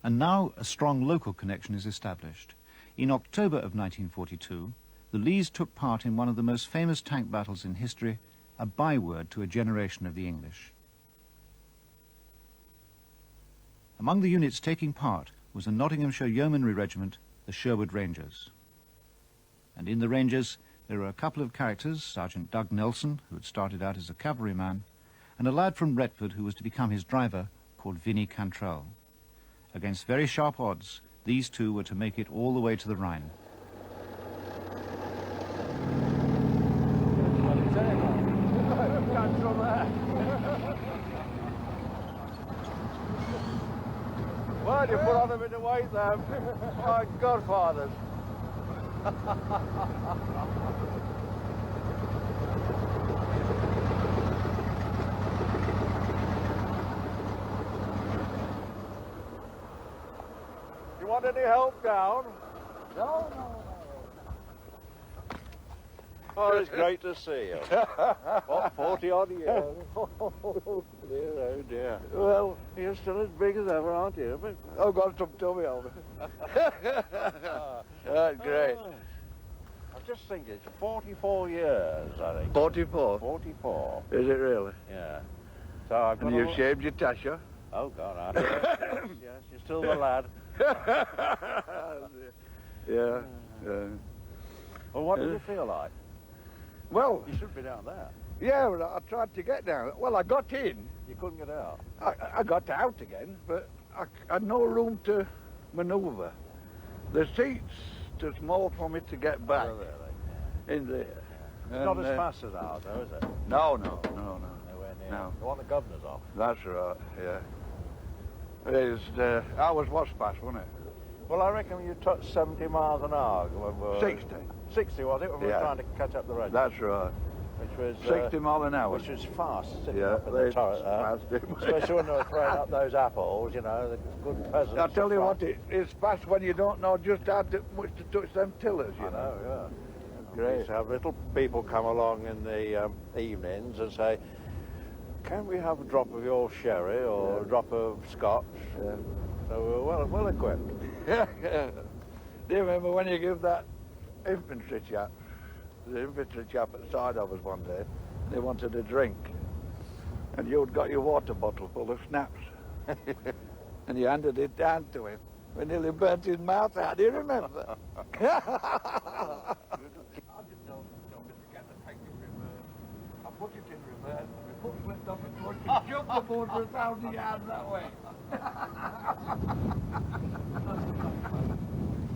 and now a strong local connection is established. In October of 1942, the Lees took part in one of the most famous tank battles in history, a byword to a generation of the English. Among the units taking part was a Nottinghamshire Yeomanry Regiment, the Sherwood Rangers. And in the Rangers, there are a couple of characters, Sergeant Doug Nelson, who had started out as a cavalryman, and a lad from Retford who was to become his driver, called Vinnie Cantrill. Against very sharp odds, these two were to make it all the way to the Rhine. Why'd you put on a bit of weight there? My godfathers. You want any help down? No. Oh, it's great to see you. What, 40-odd years? Oh dear. Well, you're still as big as ever, aren't you? But I've got some tummy over. That's great. I just think it's 44 years, I think. 44? 44. Is it really? Yeah. So I've got And you've shaved your tasha? Oh, God, yes, you're still the lad. Yeah. Well, what did you feel like? Well, You should be down there. yeah, well, I tried to get down. Well, I got in. You couldn't get out. I got out again, but I had no room to manoeuvre. The seats too small for me to get back Oh, really? in there. It's not as fast as ours, though, is it? No. Nowhere near. No. The one the governor's off. That's right, yeah. Ours was fast, wasn't it? Well, I reckon you touched 70 miles an hour. When we were, 60. 60, was it, when we were Yeah. trying to catch up the road? That's right. Which was 60 mile an hour. Which was fast, sitting Yeah, up in the they turret there. smashed it. Especially when they were throwing up those apples, you know, the good peasants. I tell you what, it's fast when you don't know just how much to touch them tillers, you I know. know, yeah. We Great. used to have little people come along in the evenings and say, can we have a drop of your sherry or a drop of scotch? Yeah. So we were well equipped. Yeah. Do you remember when you give that infantry chap, the infantry chap at the side of us one day, they wanted a drink, and you'd got your water bottle full of snaps, and you handed it down to him. We nearly burnt his mouth out. Do you remember? I put it in reverse, my foot slipped off and pushed it, jumped aboard for 1,000 yards that way.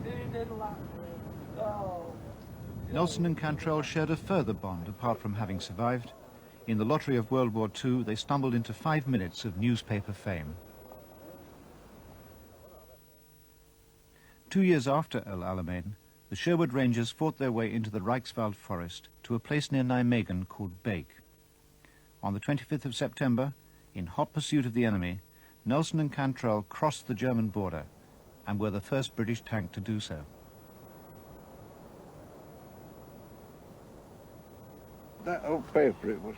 He did laugh. Oh. Nelson and Cantrill shared a further bond apart from having survived. In the lottery of World War II, they stumbled into 5 minutes of newspaper fame. 2 years after El Alamein, the Sherwood Rangers fought their way into the Reichswald forest to a place near Nijmegen called Beek. On the 25th of September, in hot pursuit of the enemy, Nelson and Cantrill crossed the German border and were the first British tank to do so. That old paper, it was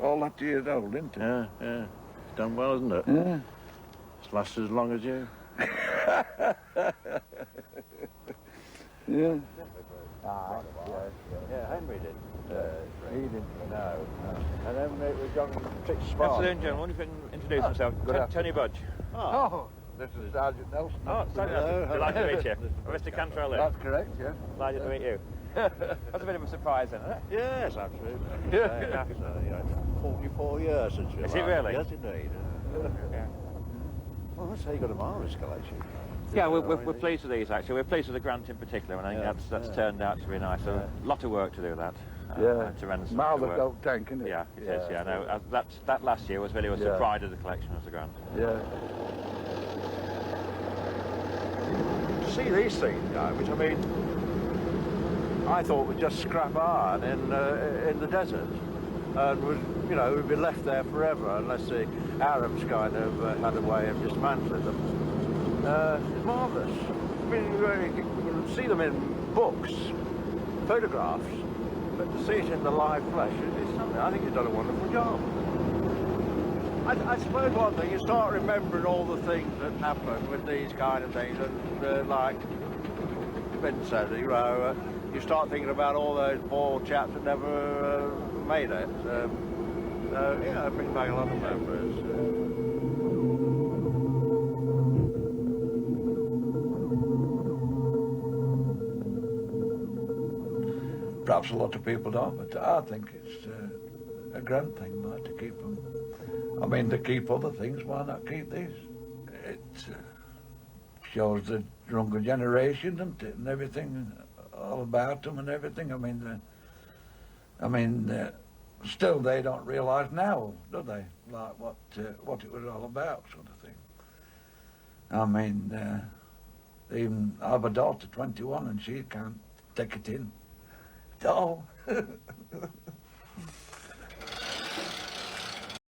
all that years old, isn't it? Yeah. It's done well, isn't it? Yeah. It's lasted as long as you. Yeah. Yeah, Henry did. He didn't. No. And then it was young Fitz Afternoon, gentlemen. I wonder if I can introduce myself. Tony Budge. Oh, this is Sergeant Nelson. Oh, Sergeant. Delighted to meet you. Mr. Cantrill. That's correct, yeah. Delighted to meet you. That's a bit of a surprise, isn't it? Yes, absolutely. Yeah. 44 years since you Is it really? Yes, indeed. Yeah. Well, that's how you got a marvellous collection. Yeah, we're pleased with these, actually. We're pleased with the grant in particular, and I think that's turned out to be nice. So a lot of work to do that. Tremendous Marvellous old tank, isn't it? Yeah, it is, yeah. No, that last year was really the pride of the collection, was the grant. Yeah. To see these things, which I mean, I thought was just scrap iron in the desert, and was, you know, would be left there forever unless the Arabs kind of had a way of dismantling them. It's marvellous. I mean, you see them in books, photographs, but to see it in the live flesh, it's something. I think you've done a wonderful job. I suppose one thing, you start remembering all the things that happen with these kind of things, and like Ben said, you know, you start thinking about all those poor chaps that never made it. So, yeah, it brings back a lot of memories. Perhaps a lot of people don't, but I think it's a grand thing, like, to keep them. I mean, to keep other things, why not keep these? It shows the younger generation and everything, all about them and everything. I mean, still they don't realise now, do they? Like what it was all about, sort of thing. I mean, even I have a daughter, 21, and she can't take it in at all.